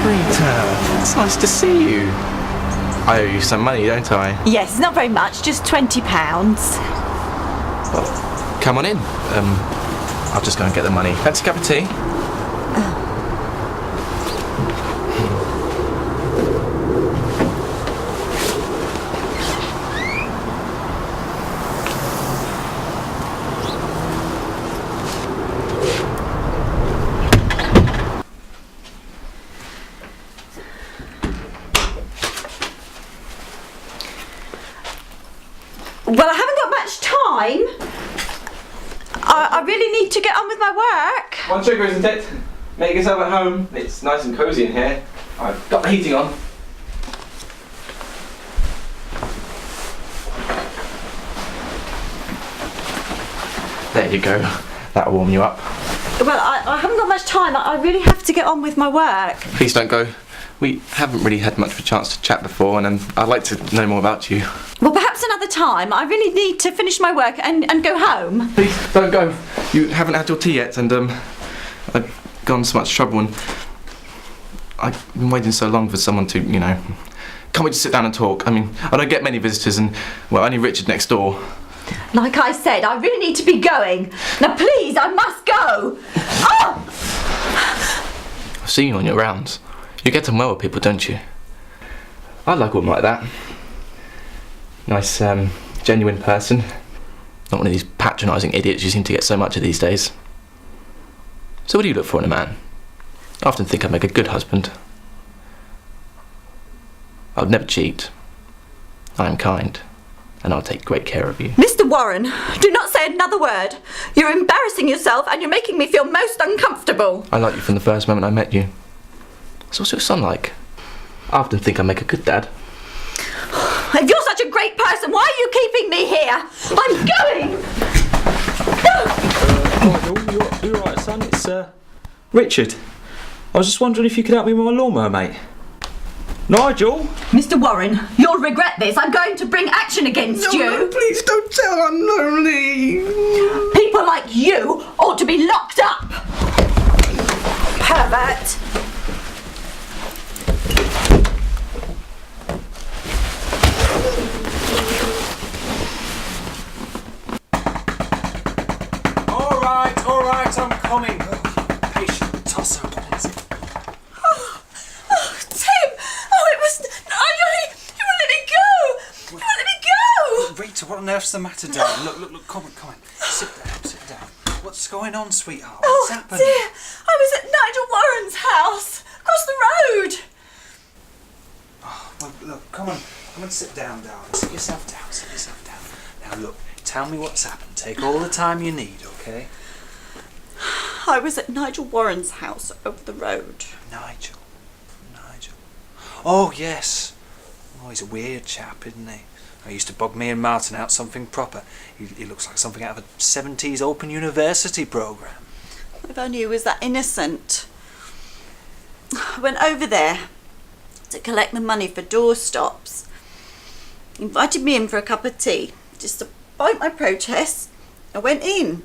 Rita, it's nice to see you. I owe you some money, don't I? Yes, not very much, just £20. Well, come on in. I'll just go and get the money. Fancy a cup of tea? Well, I haven't got much time. I really need to get on with my work. One sugar, isn't it? Make yourself at home. It's nice and cosy in here. I've got the heating on. There you go. That'll warm you up. Well, I haven't got much time. I really have to get on with my work. Please don't go. We haven't really had much of a chance to chat before, and I'd like to know more about you. Well, perhaps another time. I really need to finish my work and go home. Please don't go. You haven't had your tea yet, and I've gone to so much trouble, and I've been waiting so long for someone to, can't we just sit down and talk? I mean, I don't get many visitors, and well, only Richard next door. Like I said, I really need to be going. Now, please, I must go. Oh! I've seen you on your rounds. You get on well with people, don't you? I like a woman like that. Nice, genuine person. Not one of these patronising idiots you seem to get so much of these days. So what do you look for in a man? I often think I make a good husband. I would never cheat. I am kind. And I'll take great care of you. Mr. Warren, do not say another word. You're embarrassing yourself and you're making me feel most uncomfortable. I liked you from the first moment I met you. So what's your son like? I often think I make a good dad. If you're such a great person, why are you keeping me here? I'm going! You're right, son. It's Richard. I was just wondering if you could help me with my lawnmower, mate. Nigel? Mr. Warren, you'll regret this. I'm going to bring action against you. No, please don't tell. I'm lonely. People like you ought to be locked up. Pervert. All right, I'm coming. Oh, patient tosser, what is it? Oh, Tim! Oh, it was... You won't let me go! You won't let me go! Rita, what on earth's the matter, darling? Look, come on. Sit down. What's going on, sweetheart? What's happening? Dear, I was at Nigel Warren's house, across the road. Oh, well, look, come on, sit down, darling. Sit yourself down. Now, look, tell me what's happened. Take all the time you need, okay? I was at Nigel Warren's house over the road. Nigel. Oh, yes. Oh, he's a weird chap, isn't he? He used to bug me and Martin out something proper. He looks like something out of a 70s Open University programme. If only he was that innocent. I went over there to collect the money for Doorstops. He invited me in for a cup of tea. Despite my protest, I went in.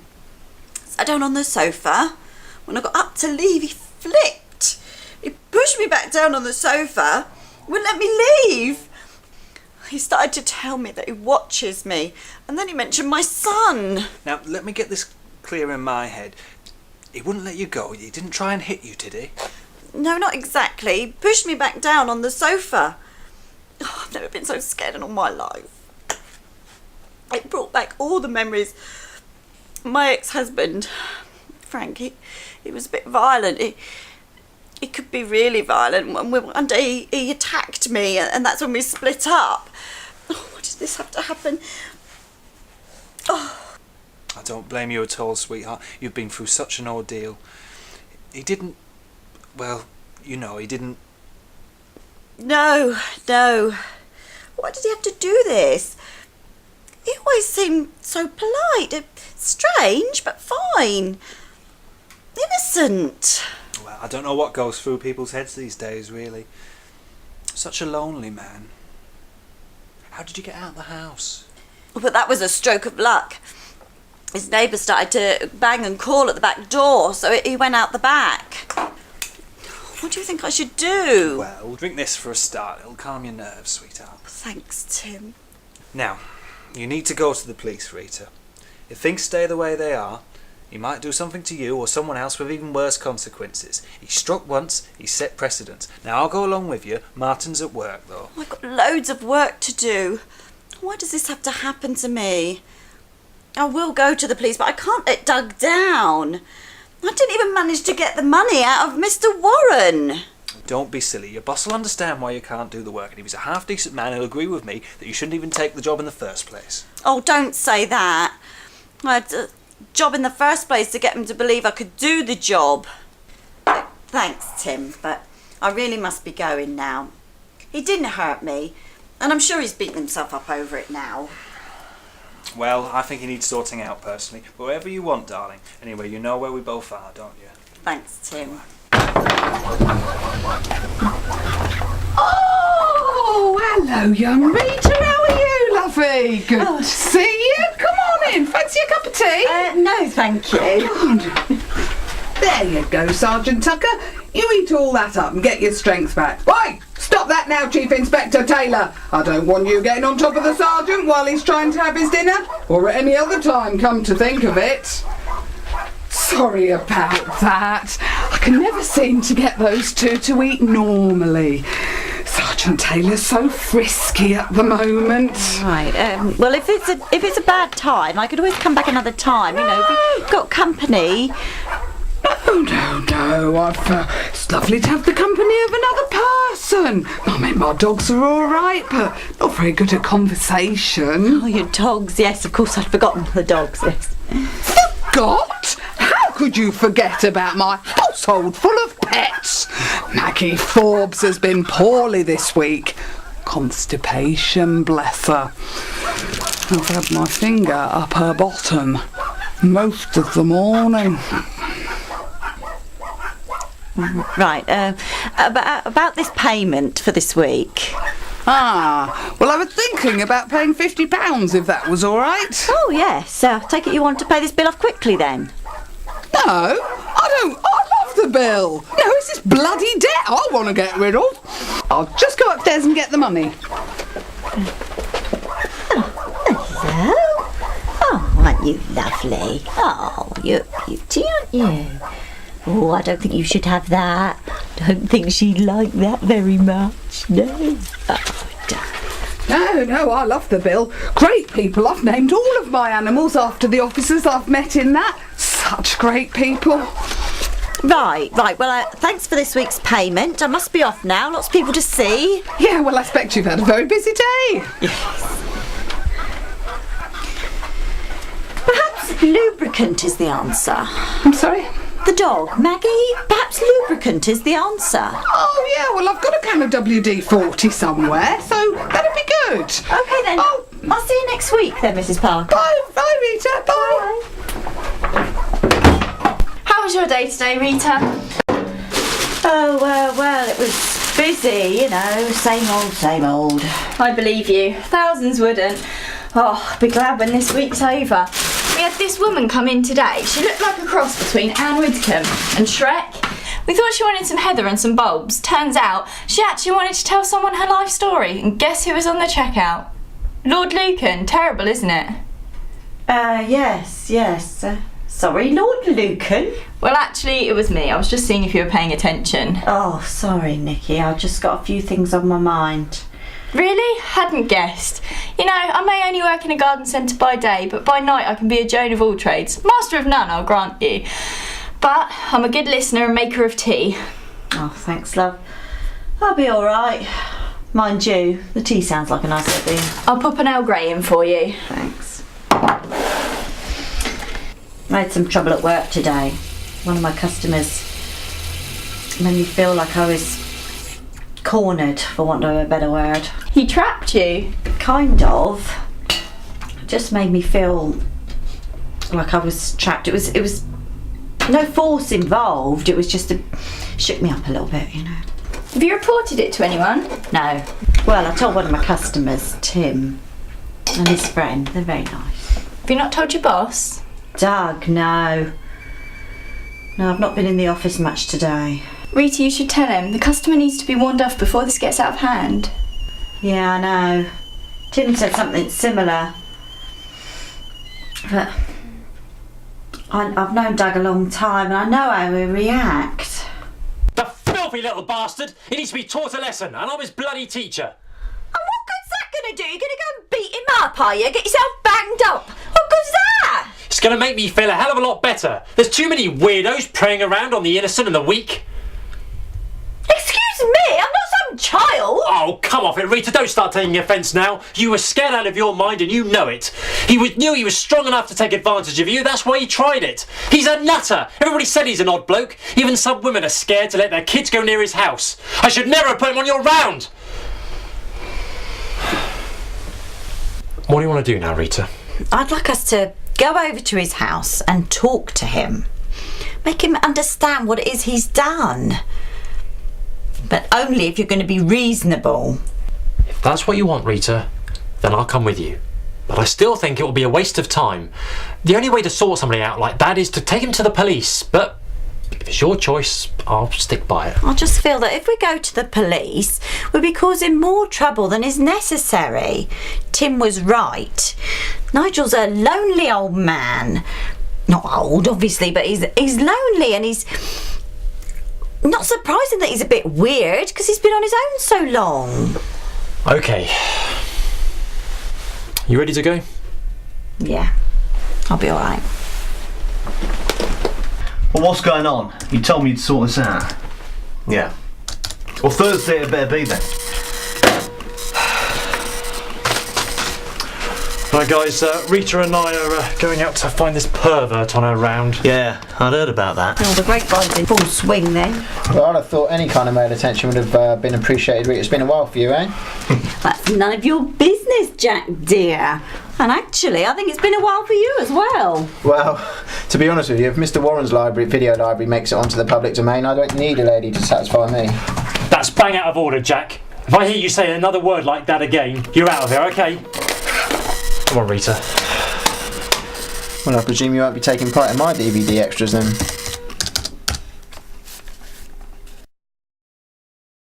Sat down on the sofa. When I got up to leave, he flipped. He pushed me back down on the sofa, wouldn't let me leave. He started to tell me that he watches me, and then he mentioned my son. Now, let me get this clear in my head. He wouldn't let you go. He didn't try and hit you, did he? No, not exactly. He pushed me back down on the sofa. Oh, I've never been so scared in all my life. It brought back all the memories. My ex-husband, Frank, he was a bit violent. He could be really violent. One day he attacked me, and that's when we split up. Oh, why does this have to happen? Oh. I don't blame you at all, sweetheart. You've been through such an ordeal. He didn't... Well, you know, he didn't... No. Why did he have to do this? He always seemed so polite. Strange, but fine. Innocent. Well, I don't know what goes through people's heads these days, really. Such a lonely man. How did you get out of the house? But that was a stroke of luck. His neighbour started to bang and call at the back door, so he went out the back. What do you think I should do? Well, drink this for a start. It'll calm your nerves, sweetheart. Thanks, Tim. Now, you need to go to the police, Rita. If things stay the way they are, he might do something to you or someone else with even worse consequences. He struck once, he set precedent. Now, I'll go along with you. Martin's at work, though. I've got loads of work to do. Why does this have to happen to me? I will go to the police, but I can't let Doug down. I didn't even manage to get the money out of Mr. Warren. Don't be silly. Your boss will understand why you can't do the work, and if he's a half-decent man, he'll agree with me that you shouldn't even take the job in the first place. Oh, don't say that. I had a job in the first place to get him to believe I could do the job. Thanks, Tim, but I really must be going now. He didn't hurt me, and I'm sure he's beaten himself up over it now. Well, I think he needs sorting out personally, but whatever you want, darling. Anyway, you know where we both are, don't you? Thanks, Tim. Oh, hello, young Rita. How are you, lovey? Good to see you. Come on in. Fancy a cup of tea? No, thank you. There you go, Sergeant Tucker. You eat all that up and get your strength back. Right, stop that now, Chief Inspector Taylor. I don't want you getting on top of the sergeant while he's trying to have his dinner, or at any other time, come to think of it. Sorry about that. I can never seem to get those two to eat normally. Sergeant Taylor's so frisky at the moment. Right. Well, if it's a bad time, I could always come back another time. You know, if you've got company. No. It's lovely to have the company of another person. I mean, my dogs are all right, but not very good at conversation. Oh, your dogs. Yes, of course, I'd forgotten the dogs. Yes. Forgot? How could you forget about my household full of pets? Maggie Forbes has been poorly this week. Constipation, bless her. I've had my finger up her bottom most of the morning. Right. About this payment for this week. Well, I was thinking about paying £50 if that was all right. Oh, yes. Take it you want to pay this bill off quickly then? No, I don't. I love the bill. No, it's this bloody debt I want to get rid of. I'll just go upstairs and get the money. Hello. Oh, aren't you lovely? Oh, you're beauty, aren't you? Oh, I don't think you should have that. Don't think she'd like that very much. No. Oh, No, I love the bill. Great people. I've named all of my animals after the officers I've met in that. Such great people. Right. Well, thanks for this week's payment. I must be off now. Lots of people to see. Yeah, well, I expect you've had a very busy day. Yes. Perhaps lubricant is the answer. I'm sorry? The dog, Maggie. Perhaps lubricant is the answer. Oh, yeah, well, I've got a can of WD-40 somewhere, so that'd be good. OK, then. Oh. I'll see you next week then, Mrs. Parker. Bye, Rita. Bye. How was your day today, Rita? Oh, well, it was busy, you know, same old. I believe you. Thousands wouldn't. Oh, I'll be glad when this week's over. We had this woman come in today. She looked like a cross between Anne Widdecombe and Shrek. We thought she wanted some heather and some bulbs. Turns out she actually wanted to tell someone her life story. And guess who was on the checkout? Lord Lucan. Terrible, isn't it? Yes. Sorry, Lord Lucan? Well, actually, it was me. I was just seeing if you were paying attention. Oh, sorry, Nikki. I've just got a few things on my mind. Really? Hadn't guessed. You know, I may only work in a garden centre by day, but by night I can be a Joan of all trades. Master of none, I'll grant you. But I'm a good listener and maker of tea. Oh, thanks, love. I'll be all right. Mind you, the tea sounds like a nice idea. I'll pop an Earl Grey in for you. Thanks. I had some trouble at work today. One of my customers made me feel like I was cornered, for want of a better word. He trapped you? Kind of. It just made me feel like I was trapped. It was no force involved. It was just shook me up a little bit, you know. Have you reported it to anyone? No. Well, I told one of my customers, Tim, and his friend. They're very nice. Have you not told your boss? Doug, no. No, I've not been in the office much today. Rita, you should tell him. The customer needs to be warned off before this gets out of hand. Yeah, I know. Tim said something similar. But I've known Doug a long time and I know how he'll react. The filthy little bastard! He needs to be taught a lesson, and I'm his bloody teacher. And what good's that going to do? You're going to go and beat him up, are you? Get yourself banged up? What good's that? It's going to make me feel a hell of a lot better. There's too many weirdos preying around on the innocent and the weak. Excuse me, I'm not some child. Oh, come off it, Rita. Don't start taking offence now. You were scared out of your mind and you know it. Knew he was strong enough to take advantage of you. That's why he tried it. He's a nutter. Everybody said he's an odd bloke. Even some women are scared to let their kids go near his house. I should never have put him on your round. What do you want to do now, Rita? I'd like us to go over to his house and talk to him. Make him understand what it is he's done. But only if you're going to be reasonable. If that's what you want, Rita, then I'll come with you. But I still think it will be a waste of time. The only way to sort somebody out like that is to take him to the police. But if it's your choice, I'll stick by it. I just feel that if we go to the police, we'll be causing more trouble than is necessary. Tim was right. Nigel's a lonely old man. Not old, obviously, but he's lonely and he's... Not surprising that he's a bit weird, because he's been on his own so long. Okay. You ready to go? Yeah, I'll be alright. Well, what's going on? You told me you'd sort this out. Yeah. Well, Thursday it better be then. Right, guys, Rita and I are going out to find this pervert on her round. Yeah, I'd heard about that. Oh, the grapevine's in full swing then. Well, I'd have thought any kind of male attention would have been appreciated, Rita. It's been a while for you, eh? That's none of your business, Jack dear. And actually, I think it's been a while for you as well. Well, to be honest with you, if Mr. Warren's video library makes it onto the public domain, I don't need a lady to satisfy me. That's bang out of order, Jack. If I hear you say another word like that again, you're out of here, okay? Come on, Rita. Well, I presume you won't be taking part in my DVD extras then.